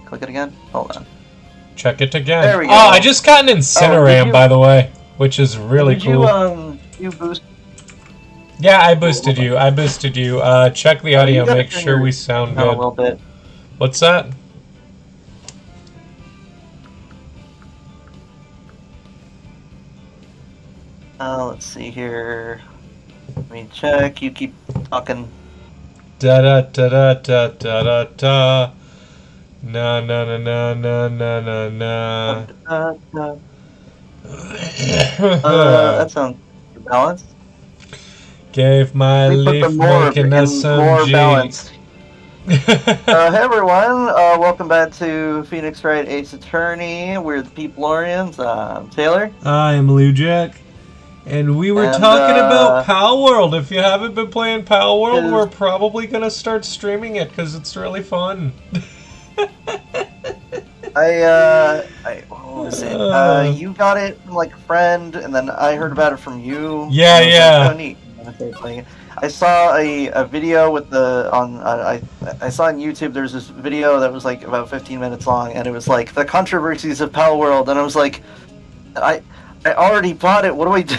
click it again? Hold on. Check it again. There we go. Oh, I just got an Incineram, by the way, which is really cool. Did you boost? Yeah, I boosted you. I boosted you. Check the audio, make sure we sound good. A little bit. What's that? Let's see here. Let me check. You keep talking. Da da da da da da da da. Na na na na na na na na. That sounds balanced. Gave my leaf making more SMG. balanced. Hey everyone, welcome back to Phoenix Wright Ace Attorney. We're the Peoplorians. I'm Taylor. I am Lou Jack. And we were talking about Pal World. If you haven't been playing Pal World, we're probably going to start streaming it because it's really fun. What was it? You got it from like a friend, and then I heard about it from you. Yeah, yeah. Like, oh, neat. I saw a video with I saw on YouTube there's this video that was like about 15 minutes long, and it was like the controversies of Pal World, and I was like, I already bought it. What do I do?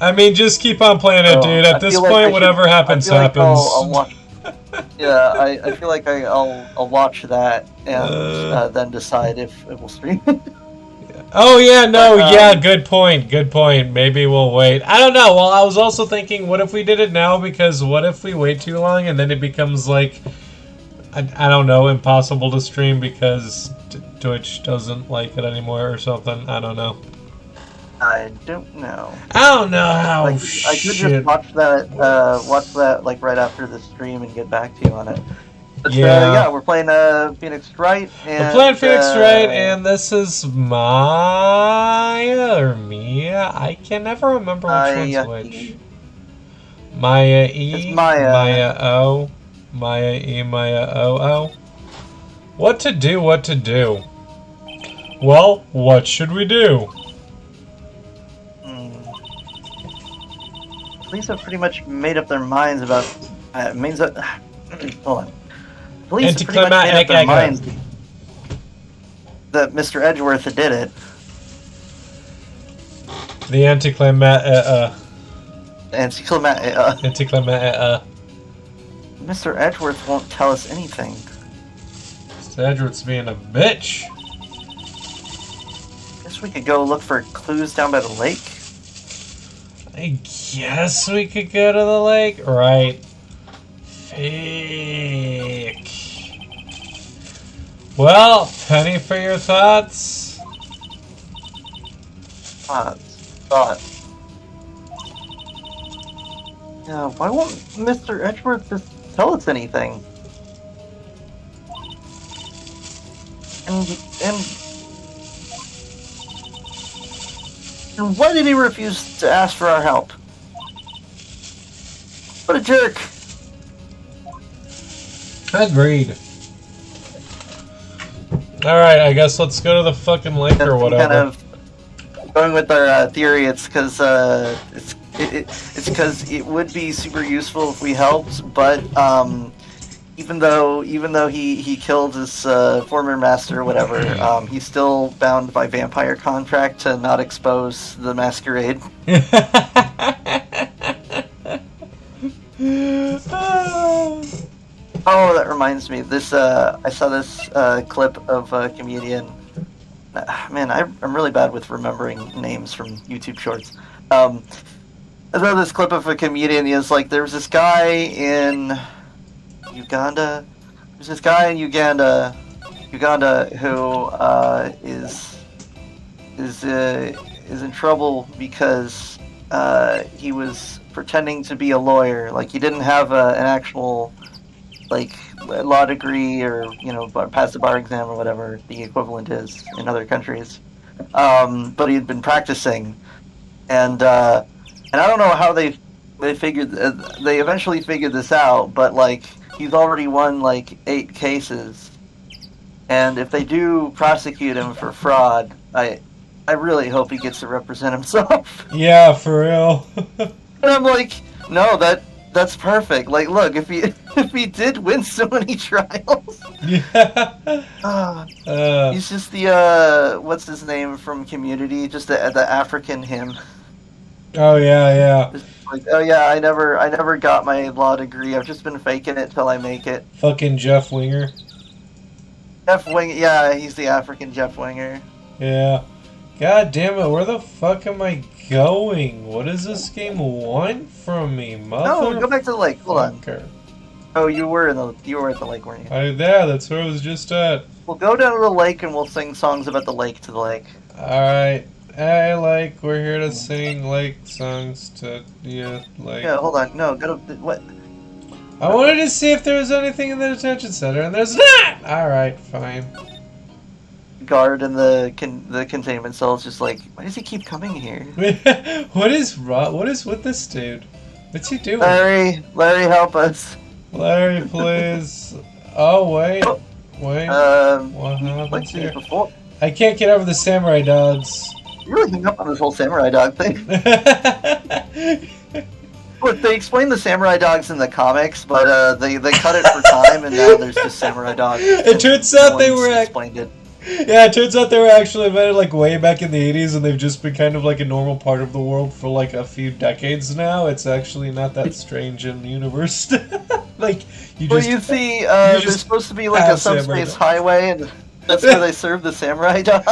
I mean, just keep on playing it, dude. At this point, whatever happens, happens. I'll watch. Yeah, I feel like I'll watch that and then decide if it will stream. Oh yeah, no, yeah, good point, good point. Maybe we'll wait. I don't know. Well, I was also thinking, what if we did it now? Because what if we wait too long and then it becomes like, I don't know, impossible to stream because Twitch doesn't like it anymore or something. I don't know. I don't know. I don't know how. Like, I could just watch that like right after the stream and get back to you on it. But, yeah, we're playing Phoenix Wright. We're playing Phoenix Wright, and this is Maya or Mia. I can never remember which one's which. Maya E. It's Maya. Maya O. Maya E. Maya O. What to do? What to do? Well, what should we do? Police have pretty much made up their minds about. Hold on. Police have pretty much made up their minds that Mr. Edgeworth did it. The anticlimatic. Mr. Edgeworth won't tell us anything. Mr. Edgeworth's being a bitch. Guess we could go look for clues down by the lake. I guess we could go to the lake, right? Fake. Well, penny for your thoughts. Thoughts. Yeah, why won't Mr. Edgeworth just tell us anything? And why did he refuse to ask for our help? What a jerk! Agreed. Alright, I guess let's go to the fucking lake or whatever. Kind of going with our theory, it's because it's because it would be super useful if we helped, but even though he killed his former master or whatever, he's still bound by vampire contract to not expose the masquerade. Oh, that reminds me. This I saw this clip of a comedian. Man, I'm really bad with remembering names from YouTube shorts. I saw this clip of a comedian. He was like, there was this guy in Uganda. There's this guy in Uganda who is in trouble because he was pretending to be a lawyer. Like, he didn't have an actual law degree or pass the bar exam or whatever the equivalent is in other countries. But he had been practicing, and I don't know how they eventually figured this out, but he's already won 8 cases, and if they do prosecute him for fraud, I really hope he gets to represent himself. Yeah, for real. And I'm like, no, that's perfect. Look, if if he did win so many trials. Yeah. Uh, Uh, he's just the what's his name from Community, just the African him. oh yeah, yeah. Just like, oh yeah, I never got my law degree. I've just been faking it till I make it. Fucking Jeff Winger. Jeff Wing, yeah, he's the African Jeff Winger. Yeah. God damn it, where the fuck am I going? What does this game want from me, No, go back to the lake. Hold on. motherfucker? Oh, you were at the lake, weren't you? Yeah, that's where I was just at. We'll go down to the lake and we'll sing songs about the lake to the lake. Alright. Hey, like, we're here to sing, like, songs to you, like. Yeah, hold on. No, go to what? I wanted to see if there was anything in the detention center, and there's not! Alright, fine. Guard in the containment cell is just like, why does he keep coming here? What is with this dude? What's he doing? Larry, help us. Larry, please. Oh, wait. Wait. What happens Like here? before. I can't get over the samurai dogs. You really hung up on this whole samurai dog thing. Look, they explained the samurai dogs in the comics, but they cut it for time, and now there's just samurai dogs. It turns out they were explained it. Yeah, it turns out they were actually invented like way back in the 80s, and they've just been kind of like a normal part of the world for like a few decades now. It's actually not that strange in the universe. Like you just. Well, you see, there's supposed to be like a subspace highway, and that's where they serve the samurai dogs.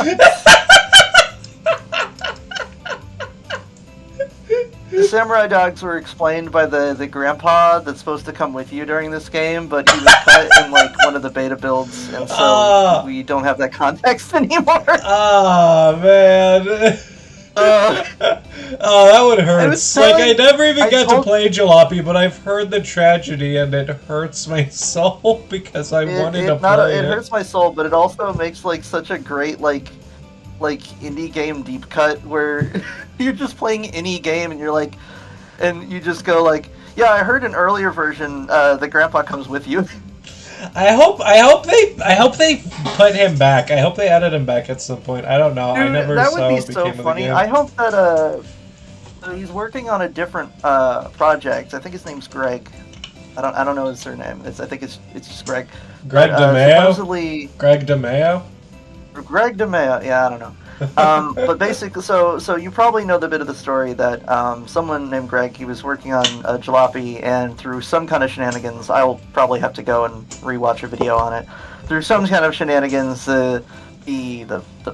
The samurai dogs were explained by the grandpa that's supposed to come with you during this game, but he was cut in like one of the beta builds, and so we don't have that context anymore. Oh man. Oh, that would hurt. Like I never even got to play Jalopy, but I've heard the tragedy, and it hurts my soul because I wanted to play it. It hurts my soul, but it also makes like such a great like indie game deep cut where you're just playing any game and you're like, and you just go like, yeah, I heard an earlier version the grandpa comes with you. I hope they put him back. I hope they added him back at some point. I don't know. Dude, I never that saw would be what so became funny. of the game. I hope that he's working on a different project. I think his name's Greg. I don't know his surname. I think it's just Greg. Greg DeMayo. Supposedly Greg DeMayo. Greg DeMayo. Yeah, I don't know. But basically, so you probably know the bit of the story that someone named Greg, he was working on Jalopy, and through some kind of shenanigans, I'll probably have to go and rewatch a video on it. Through some kind of shenanigans, the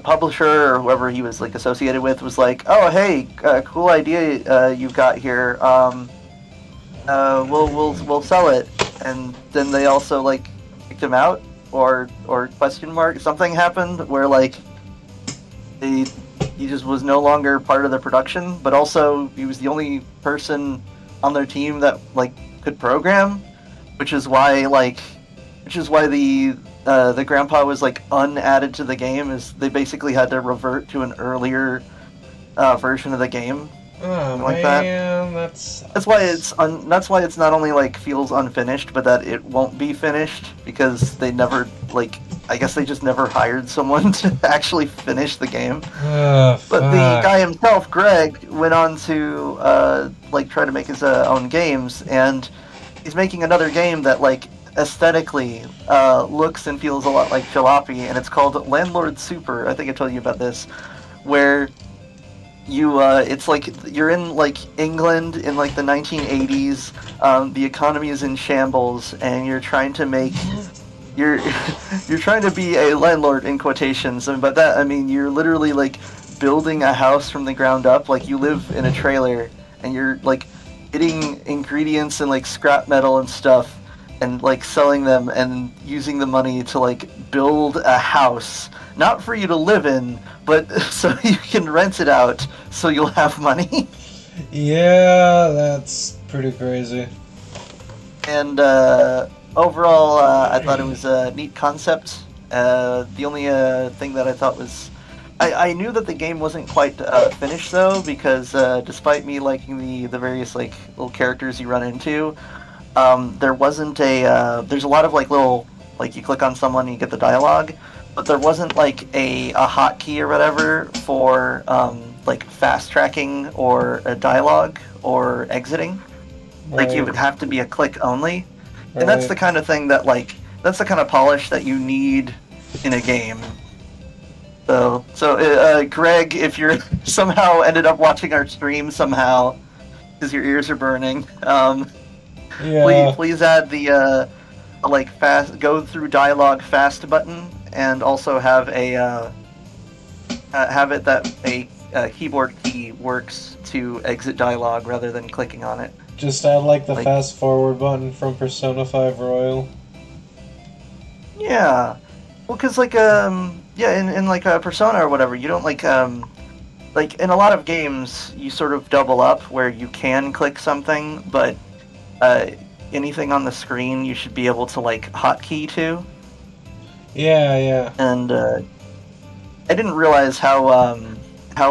publisher or whoever he was like associated with was like, "Oh, hey, cool idea you've got here. We'll sell it." And then they also like kicked him out, or question mark, something happened where like he just was no longer part of the production, but also he was the only person on their team that like could program, which is why the grandpa was like unadded to the game, is they basically had to revert to an earlier version of the game. Oh like man, that's why it's not only like feels unfinished, but that it won't be finished because they never like. I guess they just never hired someone to actually finish the game. But the guy himself, Greg, went on to like try to make his own games, and he's making another game that like aesthetically looks and feels a lot like Jalopy, and it's called Landlord Super. I think I told you about this, where you it's like you're in like England in like the 1980s. The economy is in shambles, and you're trying to make you're trying to be a landlord in quotations, and by that I mean you're literally like building a house from the ground up. Like you live in a trailer, and you're like getting ingredients and like scrap metal and stuff, and like selling them and using the money to like build a house, not for you to live in, but so you can rent it out so you'll have money. Yeah, that's pretty crazy. And overall, I thought it was a neat concept. The only thing that I thought was, I knew that the game wasn't quite finished though, because despite me liking the various like little characters you run into, there wasn't there's a lot of like little, like you click on someone and you get the dialogue, but there wasn't like a hotkey or whatever for like fast tracking or a dialogue or exiting. Like it would have to be a click only. And that's the kind of thing that, like, that's the kind of polish that you need in a game. So, Greg, if you're somehow ended up watching our stream somehow, because your ears are burning, please add the like fast go through dialogue fast button, and also have a have it that a keyboard key works to exit dialogue rather than clicking on it. Just add like the fast forward button from Persona 5 Royal. Yeah, well, because like in like a Persona or whatever, you don't like in a lot of games you sort of double up where you can click something, but anything on the screen you should be able to like hotkey to. Yeah. And I didn't realize how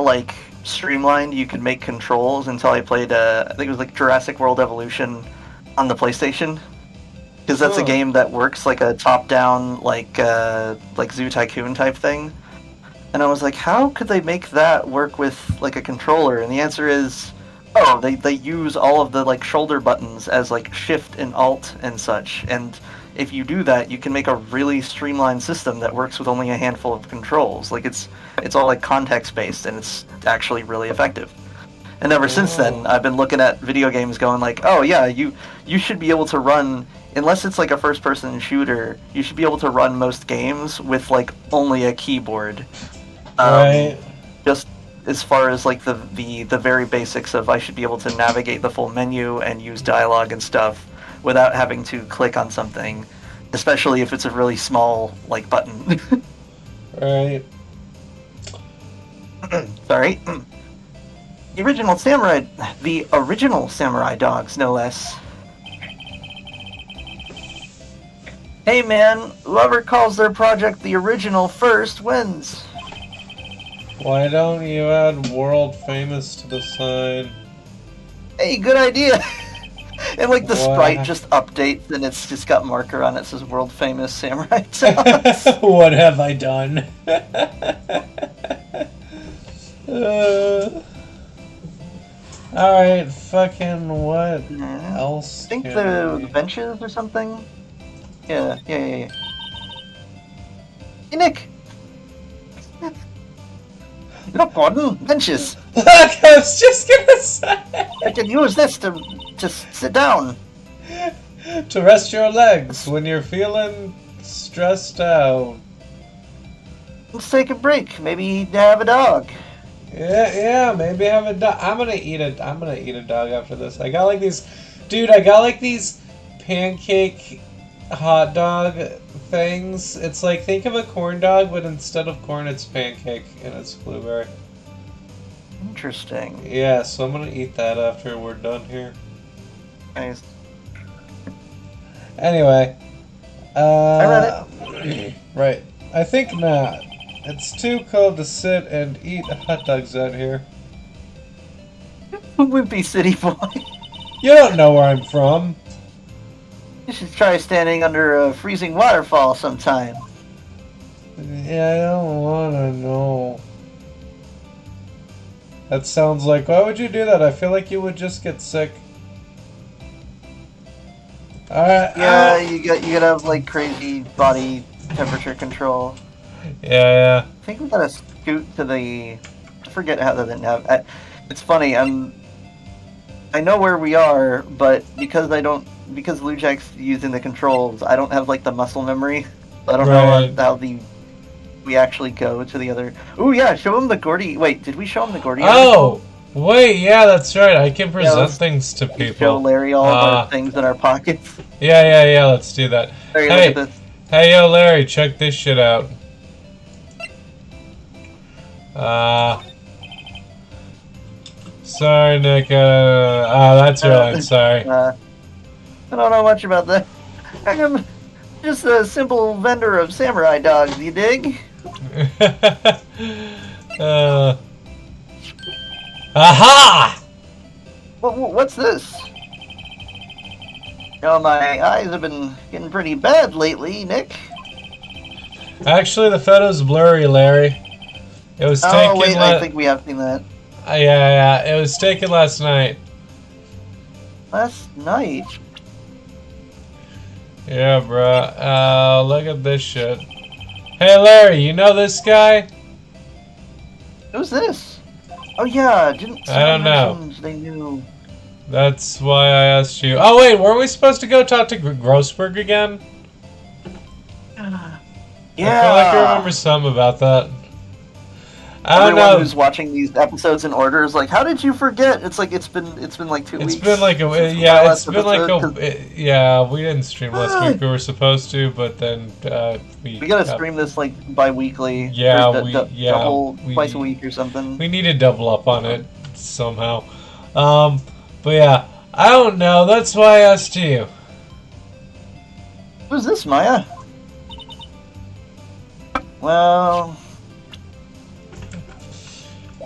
like streamlined you could make controls until I played I think it was like Jurassic World Evolution on the PlayStation. Because that's a game that works like a top-down, like Zoo Tycoon type thing. And I was like, how could they make that work with like a controller? And the answer is, they use all of the like shoulder buttons as like Shift and Alt and such. And if you do that, you can make a really streamlined system that works with only a handful of controls. Like it's all like context-based, and it's actually really effective. And ever since then, I've been looking at video games going like, oh yeah, you should be able to run, unless it's like a first-person shooter, you should be able to run most games with like only a keyboard. Right. Just as far as like the very basics of I should be able to navigate the full menu and use dialogue and stuff without having to click on something, especially if it's a really small like button. Right. Sorry. The original samurai dogs, no less. Hey man, whoever calls their project the original first wins. Why don't you add world famous to the sign? Hey, good idea. And like the sprite just updates and it's just got marker on it that says world famous samurai dogs. What have I done? Alright, fucking what else? I think the benches or something. Yeah. Hey, Nick! Look, Gordon, benches! Look, I was just gonna say! I can use this to just sit down. To rest your legs when you're feeling stressed out. Let's take a break. Maybe have a dog. Yeah, maybe have a dog. I'm gonna eat a dog after this. I got like these pancake hot dog things. It's like, think of a corn dog, but instead of corn, it's pancake and it's blueberry. Interesting. Yeah, so I'm gonna eat that after we're done here. Nice. Anyway, I read it. Right. I think not. It's too cold to sit and eat hot dogs out here. Wimpy city boy. You don't know where I'm from. You should try standing under a freezing waterfall sometime. Yeah, I don't wanna know. That sounds like, why would you do that? I feel like you would just get sick. Alright. Yeah, you gotta have like crazy body temperature control. Yeah. I think we gotta scoot to the. I forget how they didn't have. It's funny. I know where we are, but because Lujak's using the controls, I don't have like the muscle memory. I don't know how we actually go to the other. Ooh yeah, show him the Gordy. Wait, did we show him the Gordy? Oh, wait, yeah, that's right. I can present things to people. Show Larry all of our things in our pockets. Yeah. Let's do that. Larry, look at this. Hey, yo, Larry, check this shit out. Sorry, Nick. That's right. Sorry. I don't know much about that. I'm just a simple vendor of samurai dogs. You dig? Aha! What's this? Oh, my eyes have been getting pretty bad lately, Nick. Actually, the photo's blurry, Larry. It was taken. Oh wait, I think we have seen that. Yeah. It was taken last night. Last night? Yeah, bruh. Look at this shit. Hey, Larry, you know this guy? Who's this? Oh yeah, didn't I don't someone know. mention they knew? That's why I asked you. Oh, wait, weren't we supposed to go talk to Grossberg again? I feel like I remember Yeah. some about that. I don't Everyone know. who's watching these episodes in order is like, "How did you forget?" It's like it's been like 2 It's been like weeks a since yeah. our It's last been like episode. a 'Cause yeah. We didn't stream last week. We were supposed to, but then we we gotta stream this like bi-weekly or double twice a we week or something. we need to double up on it somehow. Um, but yeah, I don't know. That's why I asked you. Who's this, Maya? Well,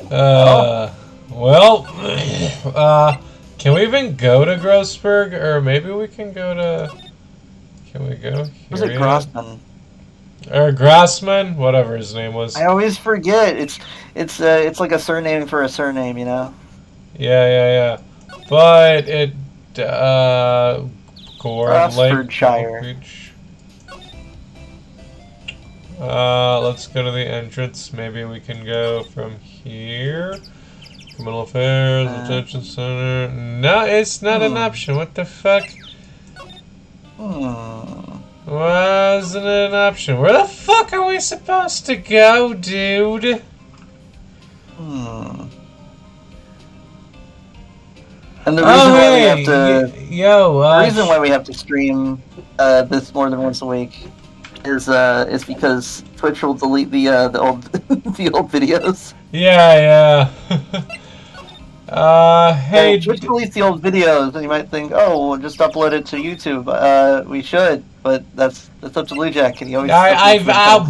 Well, can we even go to Grossberg, or maybe we can go to? Can we go was here it yet? Grossman? Or Grassman, whatever his name was. I always forget. It's like a surname for a surname, you know. Yeah. But it, Gourd Lake, Gold Rossfordshire. Beach. Let's go to the entrance. Maybe we can go from here. Criminal Affairs, Detention Center. No, it's not an option. What the fuck? Why isn't it an option? Where the fuck are we supposed to go, dude? And the reason why we have to the reason why we have to stream this more than once a week is because Twitch will delete the old the old videos. Yeah. Hey. Twitch deletes the old videos, and you might think, oh, we'll just upload it to YouTube. We should, but that's up to Blue Jack, and he always.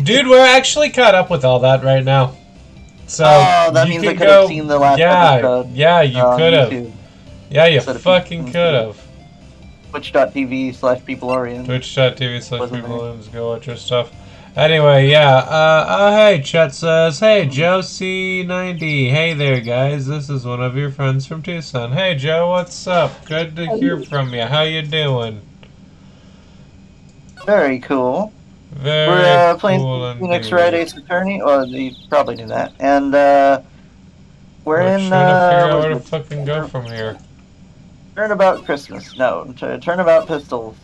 Dude, we're actually caught up with all that right now. So that means I could have seen the last episode. Yeah, you could have. Yeah, you fucking could have. Twitch.tv/peopleorian. Twitch.tv/peopleorian. Go watch your stuff. Anyway, yeah. Hey, Chet says, hey, Joe C90. Hey there, guys. This is one of your friends from Tucson. Hey, Joe, what's up? Good to hear from you. How you doing? Very cool. We're playing Phoenix Wright Ace Attorney. Well, you probably knew that. And we're in. Trying to figure out where to fucking go from here. Turnabout Christmas. No, Turnabout Pistols.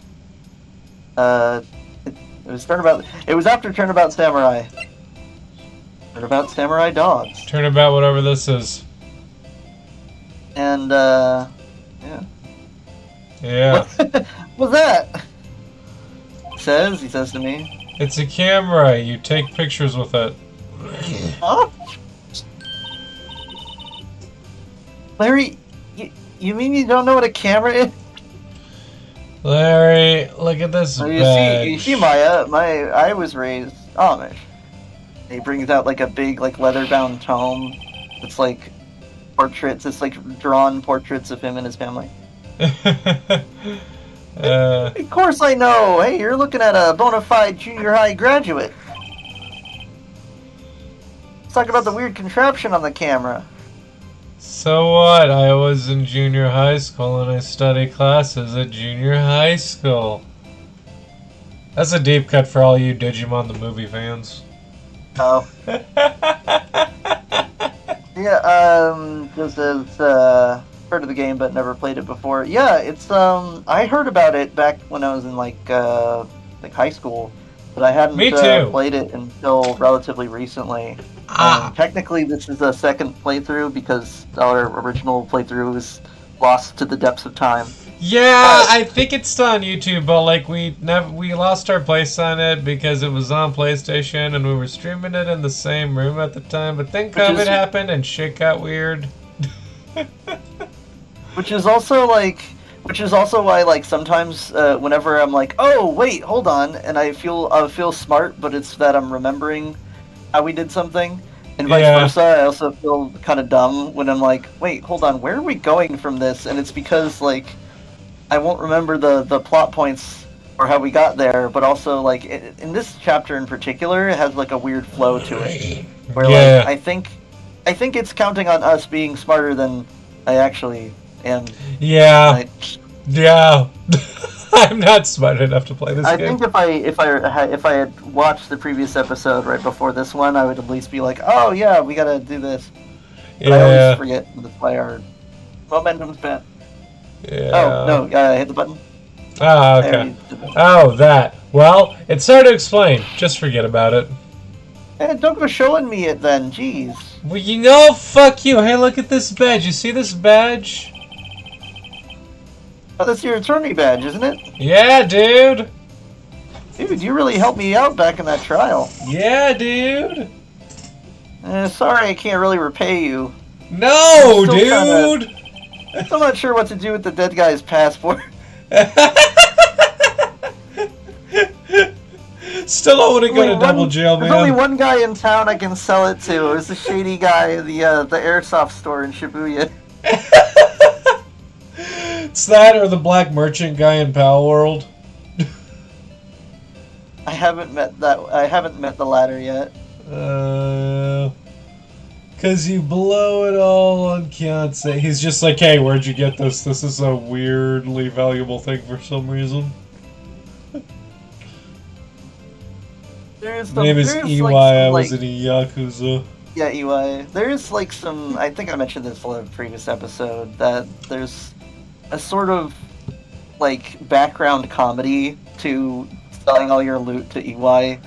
It was Turnabout. It was after Turnabout Samurai. Turnabout Samurai Dogs. Turnabout whatever this is. And yeah. Yeah. What's that? He says to me. It's a camera. You take pictures with it. Huh? Larry, you mean you don't know what a camera is? Larry, look at this badge. You see, Maya. I was raised Amish. He brings out like a big, like leather-bound tome. It's like portraits. It's like drawn portraits of him and his family. Of course I know. Hey, you're looking at a bona fide junior high graduate. Let's talk about the weird contraption on the camera. So what? I was in junior high school and I studied classes at junior high school. That's a deep cut for all you Digimon the movie fans. Oh. Yeah, just as heard of the game but never played it before. Yeah, it's I heard about it back when I was in like high school, but I hadn't played it until relatively recently. Technically, this is a second playthrough because our original playthrough was lost to the depths of time. Yeah, I think it's still on YouTube, but like we lost our place on it because it was on PlayStation and we were streaming it in the same room at the time. But then COVID happened and shit got weird. Which is also why like sometimes whenever I'm like, oh wait, hold on, and I feel smart, but it's that I'm remembering how we did something, and vice versa. I also feel kind of dumb when I'm like, wait, hold on, where are we going from this? And it's because like I won't remember the plot points or how we got there, but also like in this chapter in particular, it has like a weird flow to it, where like I think it's counting on us being smarter than I actually am. Yeah. I'm not smart enough to play this I game. think if I had watched the previous episode right before this one, I would at least be like, oh yeah, we gotta do this. But I always Yeah, forget that's why our momentum's bent. Oh yeah. no, hit the button. Ah, I okay. already did that. Oh, that. Well, it's hard to explain. Just forget about it. Don't go showing me it then. Jeez. Well, you know, fuck you. Hey, look at this badge. You see this badge? Oh, that's your attorney badge, isn't it? Yeah, dude. Dude, you really helped me out back in that trial. Yeah, dude. Sorry, I can't really repay you. No, Still dude. Still not sure what to do with the dead guy's passport. Still don't want to go to double jail, There's only man. one guy in town I can sell it to. It was the shady guy at the airsoft store in Shibuya. It's that or the black merchant guy in Pal World. I haven't met the latter yet. Cause you blow it all on Kianse. He's just like, hey, where'd you get this? This is a weirdly valuable thing for some reason. His name is EY. I was in a Yakuza. Yeah, EY. There's like some. I think I mentioned this in a previous episode that there's a sort of like background comedy to selling all your loot to EY,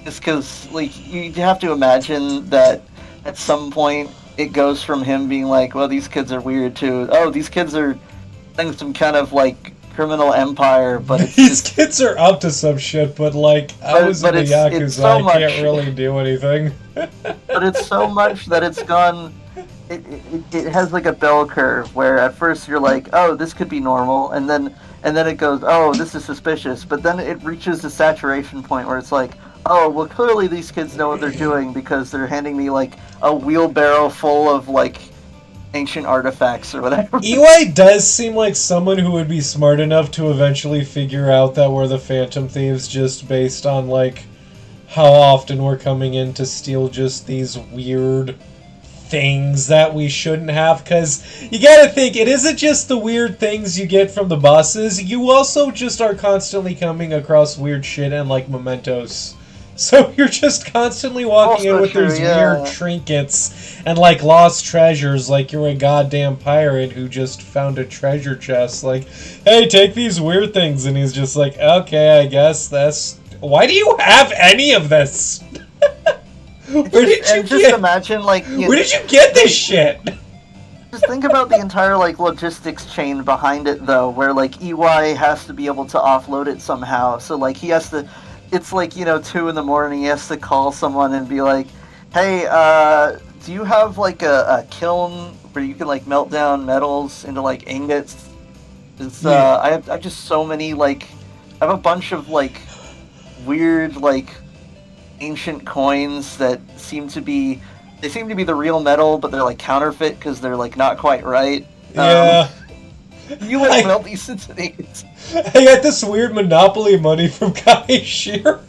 just because like you have to imagine that at some point it goes from him being like, well, these kids are weird to, oh, these kids are running some kind of like criminal empire, but it's these kids are up to some shit, but like I was in the Yakuza, so I can't really do anything. But it's so much that it's gone. It has like a bell curve where at first you're like, oh, this could be normal, and then it goes, oh, this is suspicious, but then it reaches a saturation point where it's like, oh, well, clearly these kids know what they're doing because they're handing me like a wheelbarrow full of like ancient artifacts or whatever. EY does seem like someone who would be smart enough to eventually figure out that we're the Phantom Thieves just based on like how often we're coming in to steal just these weird things that we shouldn't have, because you gotta think, it isn't just the weird things you get from the bosses, you also just are constantly coming across weird shit and like mementos. So you're just constantly walking in with these weird trinkets and like lost treasures, like you're a goddamn pirate who just found a treasure chest. Like, hey, take these weird things, and he's just like, okay, I guess that's. Why do you have any of this? Where did you just imagine like where did you get this shit? Just think about the entire like logistics chain behind it, though, where like EY has to be able to offload it somehow. So like he has to. It's like, 2 a.m. He has to call someone and be like, hey, do you have like a kiln where you can like melt down metals into like ingots? I have just so many like, I have a bunch of like weird like ancient coins that seem to be the real metal, but they're like counterfeit because they're like not quite right. Yeah. You like melt these into ingots. I got this weird Monopoly money from Kaishiro.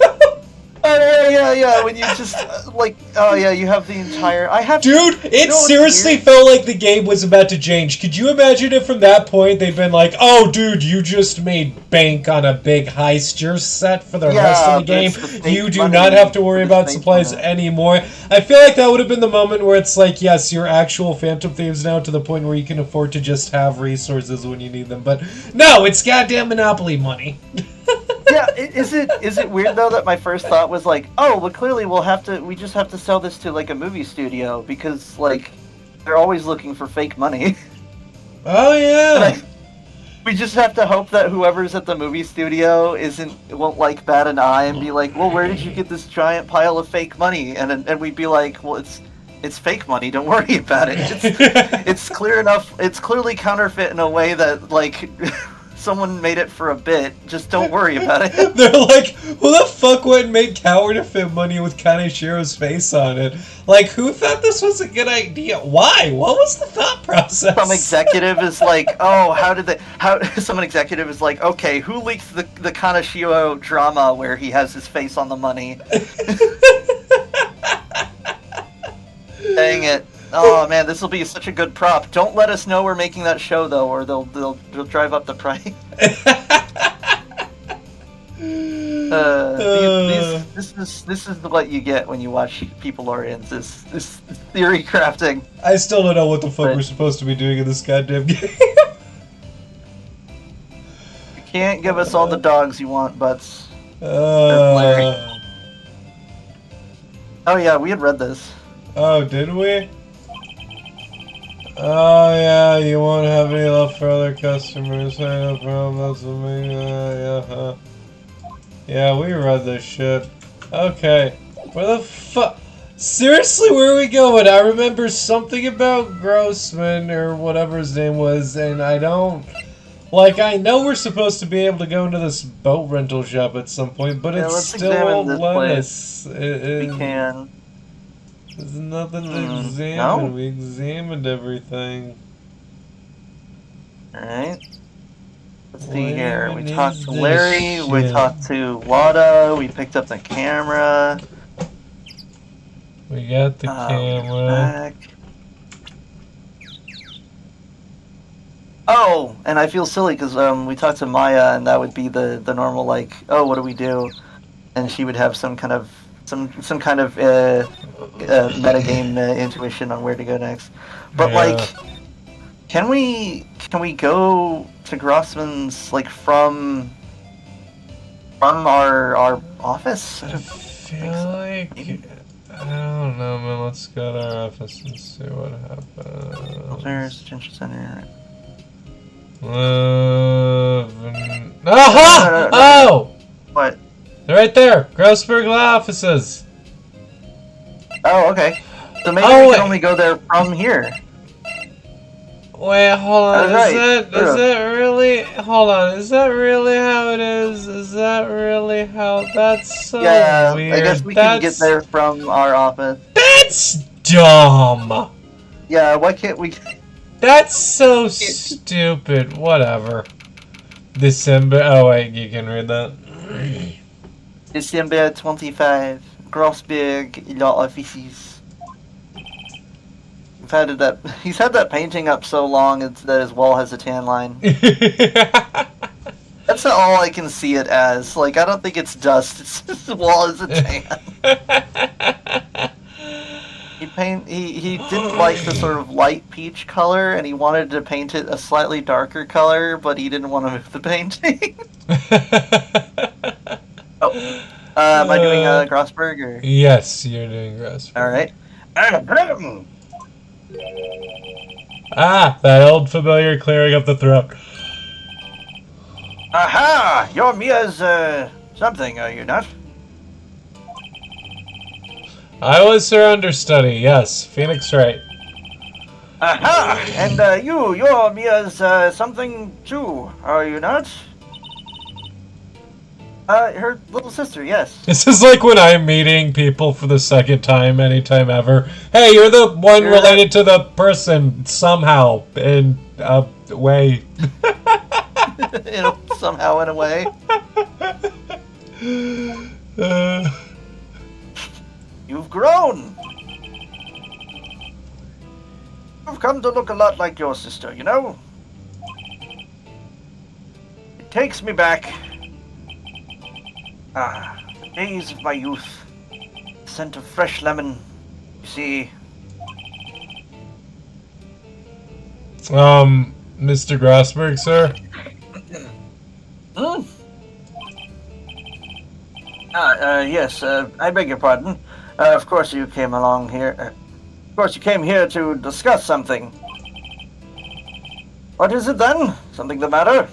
Oh yeah. When you just you have the entire. Dude, it seriously felt like the game was about to change. Could you imagine if from that point they'd been like, "Oh, dude, you just made bank on a big heist. You're set for the rest of the game. You do not have to worry about supplies anymore." I feel like that would have been the moment where it's like, yes, you're actual Phantom Thieves now to the point where you can afford to just have resources when you need them. But no, it's goddamn Monopoly money. Yeah, is it weird though that my first thought was like, oh, well, clearly we just have to sell this to like a movie studio because like they're always looking for fake money. Oh yeah. We just have to hope that whoever's at the movie studio won't like bat an eye and be like, well, where did you get this giant pile of fake money? And we'd be like, well, it's fake money. Don't worry about it. It's clear enough. It's clearly counterfeit in a way that like. Someone made it for a bit. Just don't worry about it. They're like, who the fuck went and made counterfeit money with Kaneshiro's face on it? Like, who thought this was a good idea? Why? What was the thought process? Some executive is like, oh, some executive is like, okay, who leaked the Kaneshiro drama where he has his face on the money? Dang it. Oh man, this will be such a good prop. Don't let us know we're making that show though, or they'll drive up the price. This is what you get when you watch People Orients. This theory crafting. I still don't know what the fuck But we're supposed to be doing in this goddamn game. you can't give us all the dogs you want, Butts. Larry. Oh yeah, we had read this. Oh, did we? Oh yeah, you won't have any love for other customers. Hey, no problem. That's amazing. Yeah. Yeah, we read this shit. Okay. Where the fuck? Seriously, where are we going? I remember something about Grossman or whatever his name was, and I don't... Like, I know we're supposed to be able to go into this boat rental shop at some point, but Yeah, it let's still examine won't this let place. us. We can. There's nothing to examine. No? We examined everything. Alright. Let's see What here. We even talked is to this Larry, we shit? talked to Wada, we picked up the camera. We got the camera. Back. Oh, and I feel silly because we talked to Maya, and that would be the normal like, oh, what do we do? And she would have some kind of metagame intuition on where to go next. But Yeah. like, can we go to Grossman's like from our office? I feel like... I don't know, man. Let's go to our office and see what happens. There's detention center. Aha! Oh! What? They're right there! Grossberg Law Offices! Oh, okay. So maybe Oh, we wait. can only go there from here. Wait, hold on. That's Is right. that really... Hold on. Is that really how it is? Is that really how... That's so Yeah, weird. I guess we can get there from our office. That's dumb! Yeah, why can't we... That's so stupid. Whatever. December... Oh, wait. You can read that. December 25, Grossberg Law Offices. He's had that painting up so long that his wall has a tan line. That's all I can see it as. Like, I don't think it's dust. It's just the wall is a tan. He didn't like the sort of light peach color, and he wanted to paint it a slightly darker color, but he didn't want to move the painting. Am I doing Grossberg or? Yes, you're doing Grossberg. All right. Ah, that old familiar clearing up the throat. Aha! You're Mia's something, are you not? I was her understudy, yes. Phoenix Wright. Aha! And you're Mia's something too, are you not? Her little sister, yes. This is like when I'm meeting people for the second time, anytime ever. Hey, you're the one related to the person somehow in a way. Somehow in a way. You've grown. You've come to look a lot like your sister, you know? It takes me back. Ah, the days of my youth. The scent of fresh lemon. You see. Mr. Grossberg, sir? Yes, I beg your pardon. Of course you came along here. Of course you came here to discuss something. What is it then? Something the matter?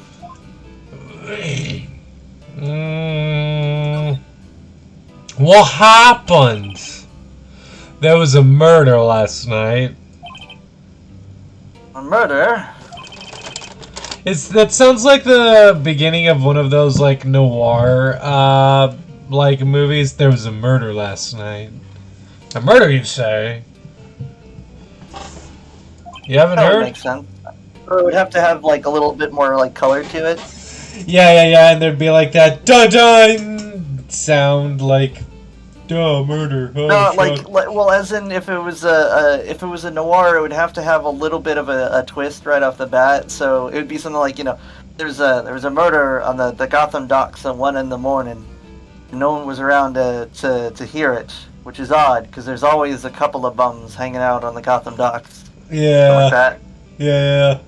What happened? There was a murder last night. A murder? That sounds like the beginning of one of those like noir like movies. There was a murder last night. A murder, you say? You haven't That would heard? make sense. Or it would have to have like a little bit more like color to it. Yeah, and there'd be like that dun-dun sound, like, duh, murder. Oh, No, fuck. well, as in if it was a noir, it would have to have a little bit of a twist right off the bat. So it would be something like, there was a murder on the Gotham docks at 1 in the morning. No one was around to hear it, which is odd because there's always a couple of bums hanging out on the Gotham docks. Something like Yeah, that. yeah, yeah.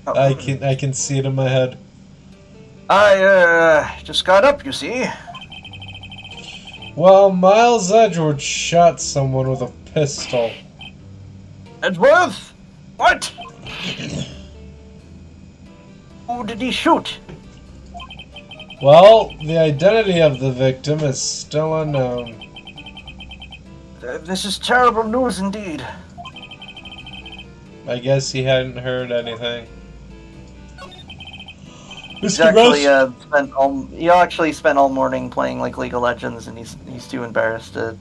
Oh, I can see it in my head. I just got up, you see. Well, Miles Edgeworth shot someone with a pistol. Edgeworth? What? Who did he shoot? Well, the identity of the victim is still unknown. This is terrible news indeed. I guess he hadn't heard anything. He's Mr. actually Rush? spent all morning playing like League of Legends, and he's too embarrassed to.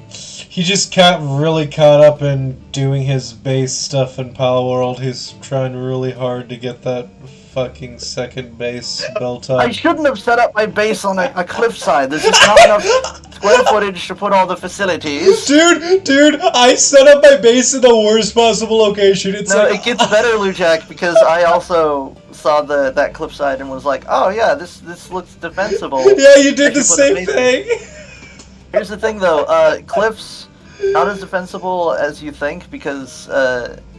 He just got really caught up in doing his base stuff in Pal World. He's trying really hard to get that fucking second base built up. I shouldn't have set up my base on a cliffside. There's just not enough square footage to put all the facilities. Dude, I set up my base in the worst possible location. It's No, like it gets better, Lujak, because I also saw that cliffside and was like, oh yeah, this looks defensible. Yeah, you did I the should put a same base in. thing. Here's the thing, though. Cliffs not as defensible as you think because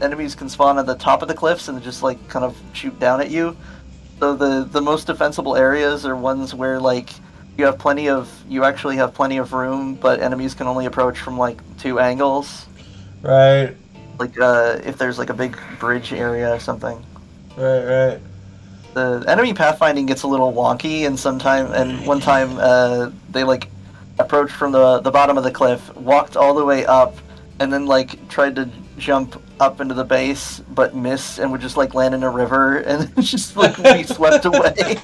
enemies can spawn at the top of the cliffs and just like kind of shoot down at you. So the most defensible areas are ones where like you actually have plenty of room, but enemies can only approach from like 2 angles. Right, Like if there's like a big bridge area or something. right. The enemy pathfinding gets a little wonky, and one time they like approached from the bottom of the cliff, walked all the way up, and then like tried to jump up into the base, but missed and would just like land in a river and just like be swept away.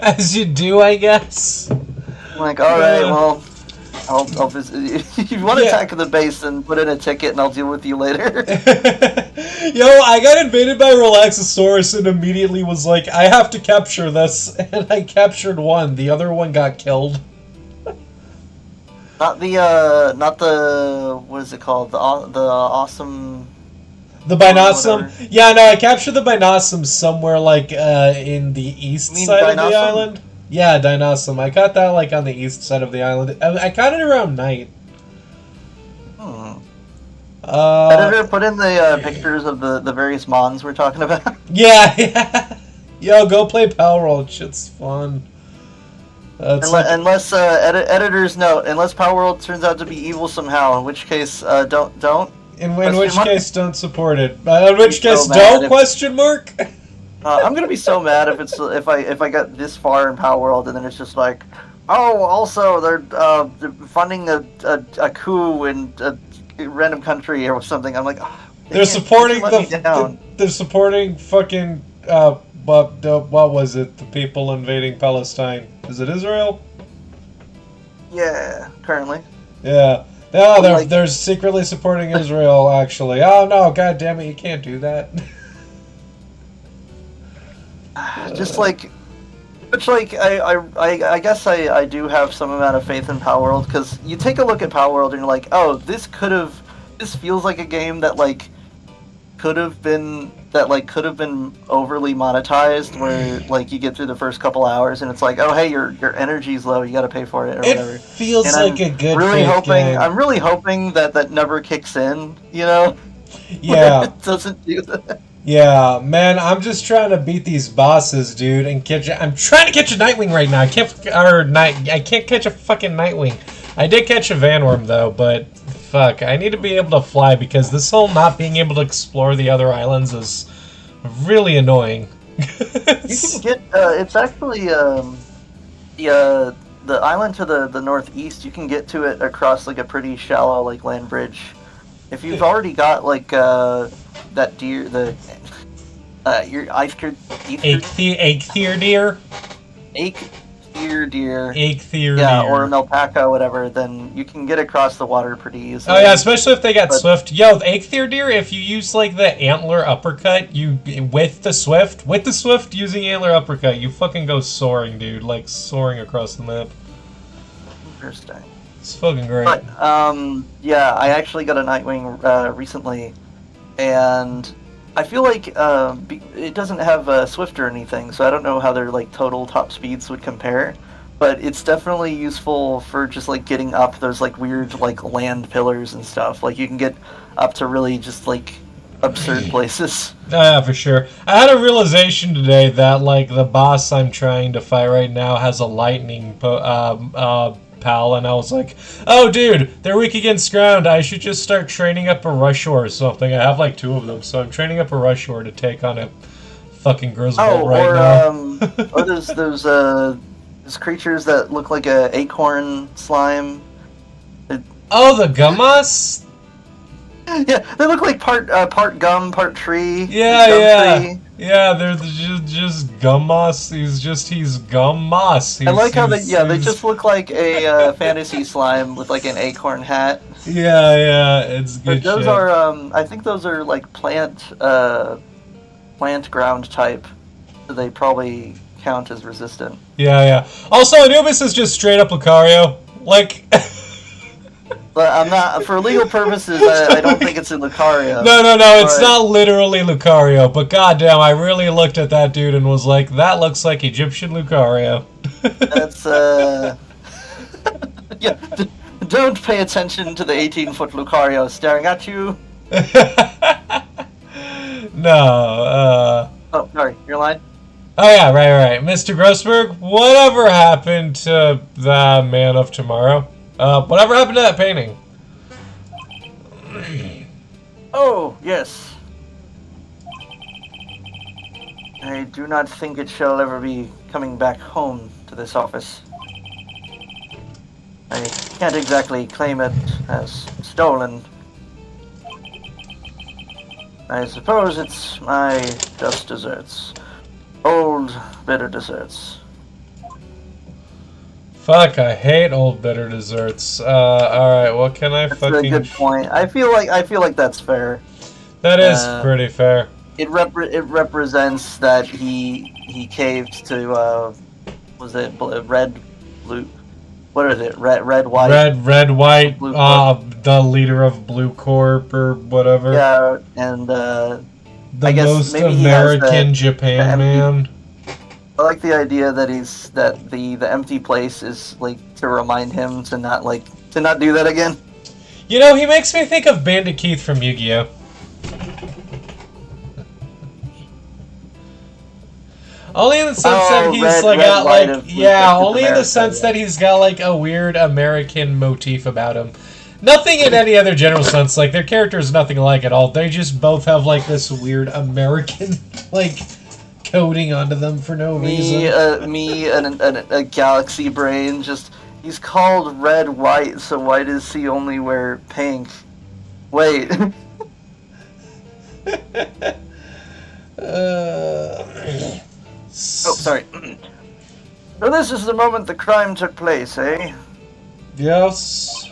As you do, I guess. I'm like, all right, well, I'll visit. If you want to attack the base, then put in a ticket, and I'll deal with you later. Yo, I got invaded by Relaxosaurus and immediately was like, I have to capture this, and I captured one. The other one got killed. Not the what is it called? The awesome. The Binossum? Yeah, no, I captured the Binossum somewhere like in the east side of the island. Yeah, Dinossum. I caught that like on the east side of the island. I caught it around night. Editor, put in the pictures of the various mons we're talking about. Yeah. Yo, go play Pal World. Shit's fun. Unless editor's note, unless Power World turns out to be evil somehow, in which case don't. In which case, don't support it. In which case, don't question mark. I'm gonna be so mad if I got this far in Power World and then it's just like, oh, also they're funding a coup in a random country or something. I'm like, oh, they're supporting they're supporting fucking what was it? The people invading Palestine. Is it Israel? Yeah, currently. Yeah. No, they're secretly supporting Israel. Actually. Oh no! God damn it! You can't do that. Just like, which like I guess I do have some amount of faith in Power World because you take a look at Power World and you're like, oh, this feels like a game that could have been overly monetized where like you get through the first couple hours and it's like, oh hey, your energy's low, you got to pay for it or whatever. It feels like a good game. I'm really hoping that never kicks in, you know. Yeah. It doesn't do that. Yeah, man, I'm just trying to beat these bosses, dude, and I'm trying to catch a Nightwing right now. I can't catch a fucking Nightwing. I did catch a Vanworm though, but fuck, I need to be able to fly because this whole not being able to explore the other islands is really annoying. You can get it's actually the island to the northeast. You can get to it across like a pretty shallow like land bridge. If you've already got like that deer, your Eichtier deer, yeah, or an alpaca, whatever, then you can get across the water pretty easily. Oh yeah, especially if they got swift. Yo, the Eichtier deer, if you use like the antler uppercut, with the swift using antler uppercut, you fucking go soaring, dude, like soaring across the map. Interesting. It's fucking great. But yeah, I actually got a Nightwing recently, and I feel like it doesn't have Swift or anything, so I don't know how their like total top speeds would compare. but it's definitely useful for just like getting up those like weird like land pillars and stuff. Like you can get up to really just like absurd places. Yeah, for sure. I had a realization today that like the boss I'm trying to fight right now has a lightning pal, and I was like, "Oh, dude, they're weak against ground. I should just start training up a rush ore or something." I have like two of them, so I'm training up a rush ore to take on a fucking Grizzbolt Oh, right or now. those creatures that look like a acorn slime. Oh, the Gummas? Yeah, they look like part gum, part tree. Yeah, Gum yeah. tree. Yeah, they're just Gummas. He's Gummas. I like how they He's just look like a fantasy slime with like an acorn hat. yeah, it's But good those shit. are I think those are like plant ground type. So they probably count as resistant. Yeah. Also, Anubis is just straight up Lucario. Like, But I'm not for legal purposes. I don't think it's in Lucario. no, it's But not literally Lucario. But goddamn, I really looked at that dude and was like, that looks like Egyptian Lucario. that's yeah. Don't pay attention to the 18-foot Lucario staring at you. No. Oh, sorry, your line. Oh yeah, right. Mr. Grossberg, whatever happened to the Man of Tomorrow? Whatever happened to that painting? Oh, yes. I do not think it shall ever be coming back home to this office. I can't exactly claim it as stolen. I suppose it's my just desserts. Old, bitter desserts. Fuck, I hate old bitter desserts. Alright, what can I That's fucking... a good point. I feel like that's fair. That is pretty fair. It represents that he caved to was it red, blue? What is it? Red, white. Red, white, Blue Corp. the leader of Blue Corp or whatever. Yeah, and The I guess most maybe he has American Japan the man. I like the idea that the empty place is like to remind him to not do that again. You know, he makes me think of Bandit Keith from Yu-Gi-Oh! Only in the sense that he's got like only in the sense that he's got like a weird American motif about him. Nothing in any other general sense. Like their characters, nothing alike at all. They just both have like this weird American like coding onto them for no reason. Me and a galaxy brain. Just he's called Red White, so why does he only wear pink? Wait. Oh, sorry. So this is the moment the crime took place, eh? Yes.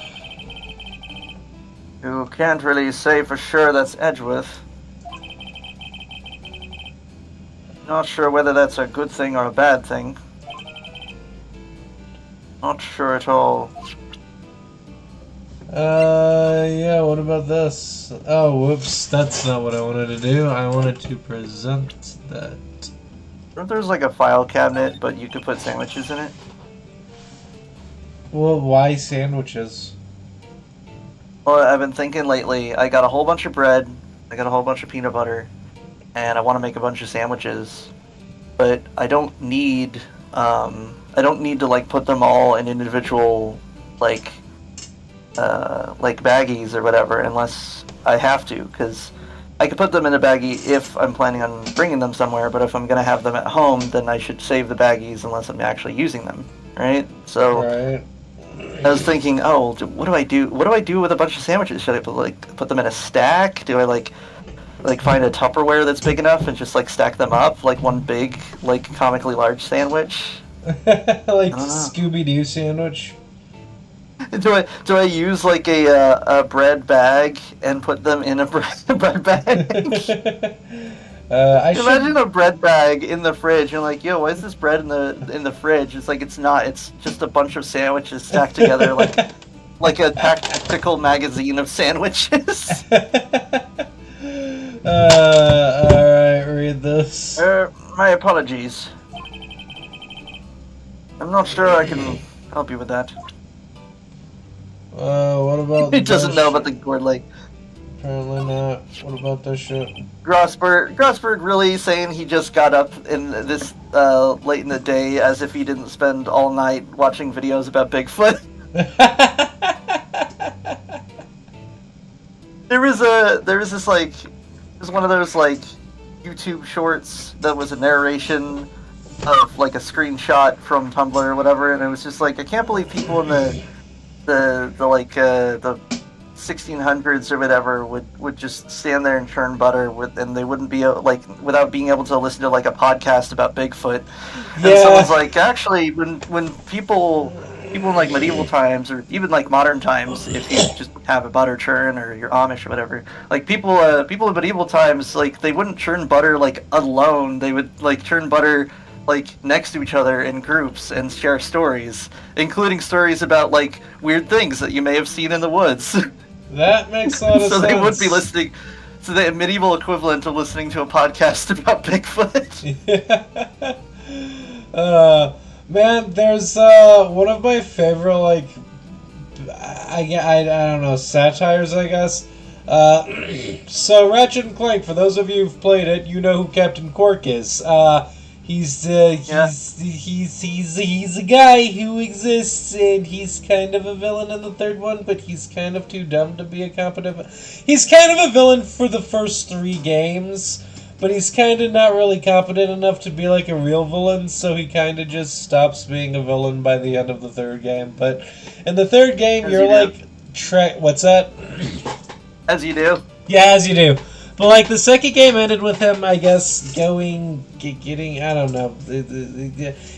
You can't really say for sure that's Edgeworth. Not sure whether that's a good thing or a bad thing. Not sure at all. Yeah, what about this? Oh, whoops, that's not what I wanted to do. I wanted to present that. There's like a file cabinet, but you could put sandwiches in it. Well, why sandwiches? Well, I've been thinking lately, I got a whole bunch of bread, I got a whole bunch of peanut butter, and I want to make a bunch of sandwiches. But I don't need to like put them all in individual like baggies or whatever unless I have to, because I could put them in a baggie if I'm planning on bringing them somewhere, but if I'm going to have them at home, then I should save the baggies unless I'm actually using them, right? So Right. I was thinking, oh, what do I do? What do I do with a bunch of sandwiches? Should I put them in a stack? Do I like find a Tupperware that's big enough and just like stack them up like one big like comically large sandwich? Like Scooby-Doo sandwich? Do I use like a bread bag and put them in a bread bag? Imagine a bread bag in the fridge. You're like, yo, why is this bread in the fridge? It's like it's not. It's just a bunch of sandwiches stacked together like a tactical magazine of sandwiches. Alright, read this. My apologies. I'm not sure I can help you with that. What about He this doesn't know about shit? the gourd lake. Apparently not. What about this shit? Grossberg really saying he just got up in this late in the day as if he didn't spend all night watching videos about Bigfoot. There was this like it was one of those like YouTube shorts that was a narration of like a screenshot from Tumblr or whatever, and it was just like I can't believe people in the 1600s or whatever would just stand there and churn butter with, and they wouldn't be like without being able to listen to like a podcast about Bigfoot. And someone's Yeah. like, actually, when people in like medieval times or even like modern times, if you just have a butter churn or you're Amish or whatever, like people in medieval times, like they wouldn't churn butter like alone. They would like churn butter like next to each other in groups and share stories, including stories about like weird things that you may have seen in the woods. That makes a lot of So they would be sense. listening to the medieval equivalent to listening to a podcast about Bigfoot. uh, man, there's one of my favorite like I don't know satires, I guess. So Ratchet and Clank, for those of you who've played it, you know who Captain Cork is. Yeah. He's a guy who exists, and he's kind of a villain in the third one, but he's kind of too dumb to be a competent. He's kind of a villain for the first 3 games, but he's kind of not really competent enough to be like a real villain, so he kind of just stops being a villain by the end of the third game. But in the third game, As you're you do. like, what's that? As you do. Yeah, as you do. But like the second game ended with him, I guess, getting, I don't know.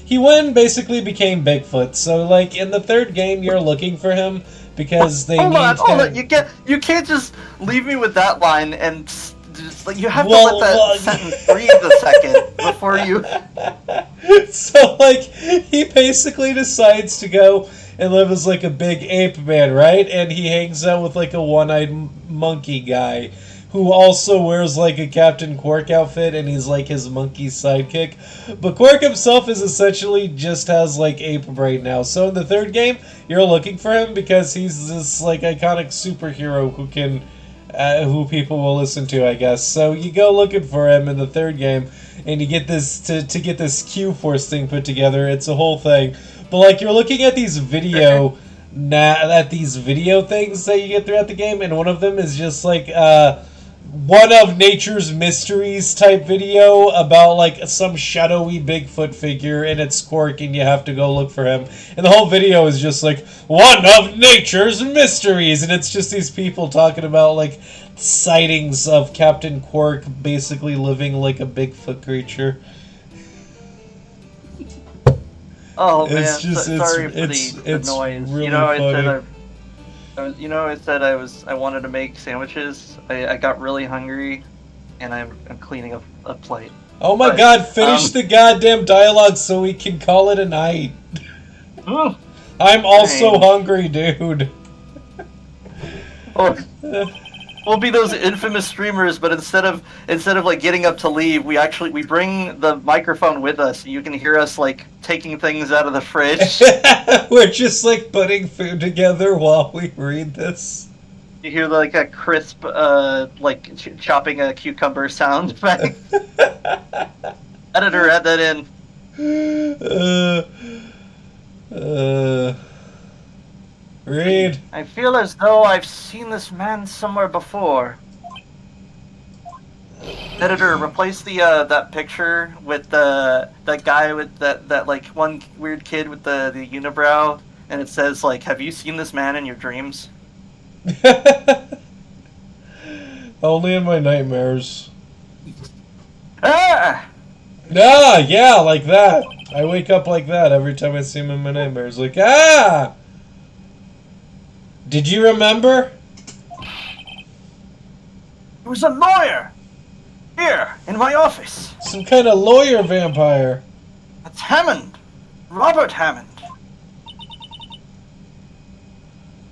He went and basically became Bigfoot. So like in the third game, you're looking for him because they need Hold on. him. You can't just leave me with that line and just like you have to Well, let that sentence breathe a second before you. so like he basically decides to go and live as like a big ape man, right? And he hangs out with like a one-eyed monkey guy who also wears like a Captain Quark outfit, and he's like his monkey sidekick. But Quark himself is essentially just has like ape brain now. So in the third game, you're looking for him because he's this like iconic superhero who can who people will listen to, I guess. So you go looking for him in the third game, and you get this to get this Q Force thing put together. It's a whole thing, but like you're looking at these at these video things that you get throughout the game, and one of them is just like one of nature's mysteries type video about like some shadowy Bigfoot figure, and it's Quark, and you have to go look for him. And the whole video is just like one of nature's mysteries, and it's just these people talking about like sightings of Captain Quark basically living like a Bigfoot creature. Oh It's man, just sorry for the it's noise. really You know, I said funny. I said I wanted to make sandwiches. I got really hungry, and I'm cleaning up a plate. Oh my But god, finish the goddamn dialogue so we can call it a night. oh, I'm also dang. hungry, dude. Or we'll be those infamous streamers, but instead of like getting up to leave, we bring the microphone with us. So you can hear us like taking things out of the fridge. We're just like putting food together while we read this. You hear like a crisp, like chopping a cucumber sound effect. Editor, add that in. uh, read. I feel as though I've seen this man somewhere before. Editor, replace the that picture with that guy with that like one weird kid with the unibrow, and it says like, "Have you seen this man in your dreams?" Only in my nightmares. Ah! Ah, yeah, like that. I wake up like that every time I see him in my nightmares. Like, ah! Did you remember? He was a lawyer here in my office. Some kind of lawyer vampire. That's Hammond, Robert Hammond.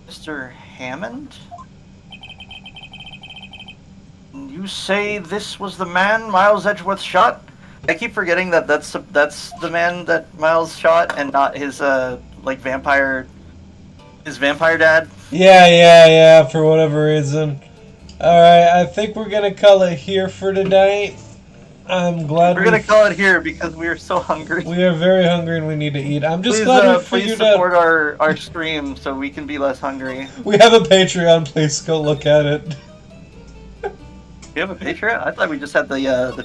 Mr. Hammond? You say this was the man Miles Edgeworth shot? I keep forgetting that that's the man that Miles shot, and not his like his vampire dad. Yeah, for whatever reason. Alright, I think we're gonna call it here for tonight. I'm glad We're gonna call it here because we are so hungry. we are very hungry and we need to eat. I'm just Please, glad we please figured support out. our stream so we can be less hungry. We have a Patreon, please go look at it. You have a Patreon? I thought we just had the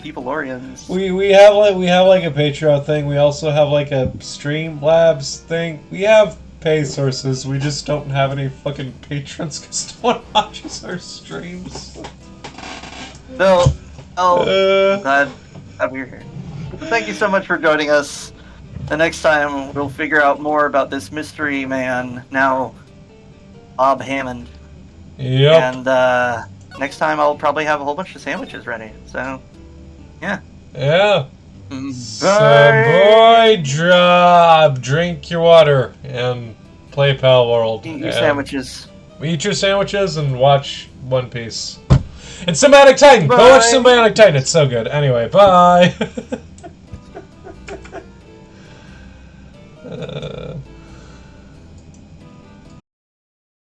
Peopleorians. We have like a Patreon thing. We also have like a Streamlabs thing. We have pay sources. We just don't have any fucking patrons because no one watches our streams. No. Oh, glad we're here. Thank you so much for joining us. The next time we'll figure out more about this mystery man, now Bob Hammond. Yep. And next time I'll probably have a whole bunch of sandwiches ready. So, yeah. Yeah. Bye. So, boy, drink your water and play Pal World. Eat your sandwiches. Eat your sandwiches and watch One Piece. And Symbiotic Titan! Bye. Go watch Symbiotic Titan, it's so good. Anyway, bye!